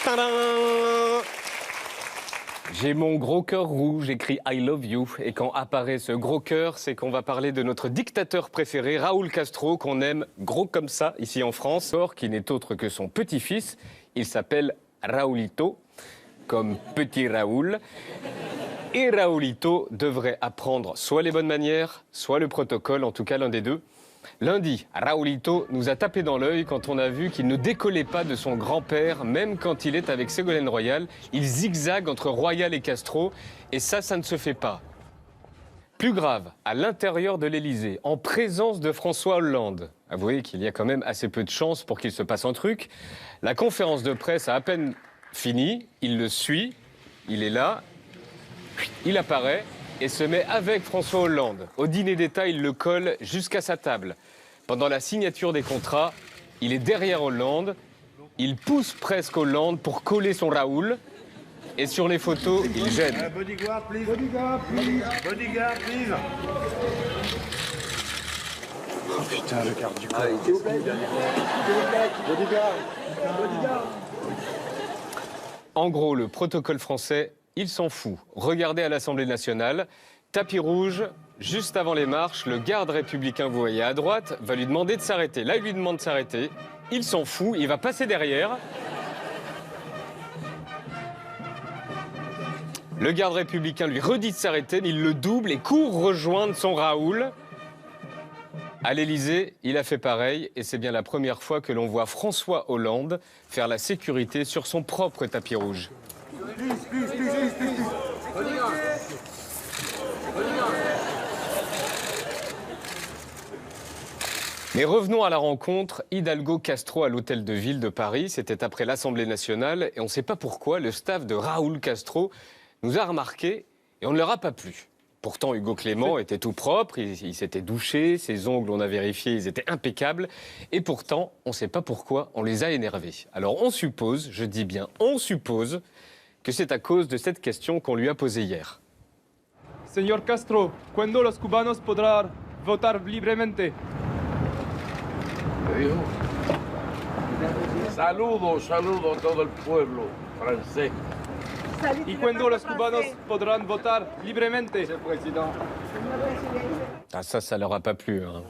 Tadam! J'ai mon gros cœur rouge écrit I love you. Et quand apparaît ce gros cœur, c'est qu'on va parler de notre dictateur préféré, Raúl Castro, qu'on aime gros comme ça, ici en France. Or, qui n'est autre que son petit-fils. Il s'appelle Raúlito, comme petit Raoul. Et Raúlito devrait apprendre soit les bonnes manières, soit le protocole, en tout cas l'un des deux. Lundi, Raúlito nous a tapé dans l'œil quand on a vu qu'il ne décollait pas de son grand-père, même quand il est avec Ségolène Royal. Il zigzague entre Royal et Castro, et ça ne se fait pas. Plus grave, à l'intérieur de l'Élysée, en présence de François Hollande. Avouez qu'il y a quand même assez peu de chances pour qu'il se passe un truc. La conférence de presse a à peine fini, il le suit, il est là, il apparaît et se met avec François Hollande. Au dîner d'État, il le colle jusqu'à sa table. Pendant la signature des contrats, il est derrière Hollande, il pousse presque Hollande pour coller son Raoul. Et sur les photos, il gêne. Bodyguard, please. Bodyguard, please. Bodyguard, please. Oh putain, le garde du corps. S'il vous plaît. Bodyguard. Bodyguard. En gros, le protocole français, il s'en fout. Regardez à l'Assemblée nationale, tapis rouge, juste avant les marches, le garde républicain, vous voyez à droite, va lui demander de s'arrêter. Là, il lui demande de s'arrêter. Il s'en fout, il va passer derrière. Le garde républicain lui redit de s'arrêter, mais il le double et court rejoindre son Raoul. À l'Élysée, il a fait pareil, et c'est bien la première fois que l'on voit François Hollande faire la sécurité sur son propre tapis rouge. Mais revenons à la rencontre Hidalgo-Castro à l'hôtel de ville de Paris. C'était après l'Assemblée nationale, et on ne sait pas pourquoi, le staff de Raúl Castro nous a remarqué et on ne leur a pas plu. Pourtant, Hugo Clément était tout propre, il s'était douché, ses ongles, on a vérifié, ils étaient impeccables. Et pourtant, on ne sait pas pourquoi, on les a énervés. Alors on suppose, je dis bien on suppose, que c'est à cause de cette question qu'on lui a posée hier. Señor Castro, ¿cuándo los cubanos podrán votar libremente? Saludos a todo el pueblo francés. ¿Y cuándo los cubanos podrán votar libremente? Ah, ça leur a pas plu, hein.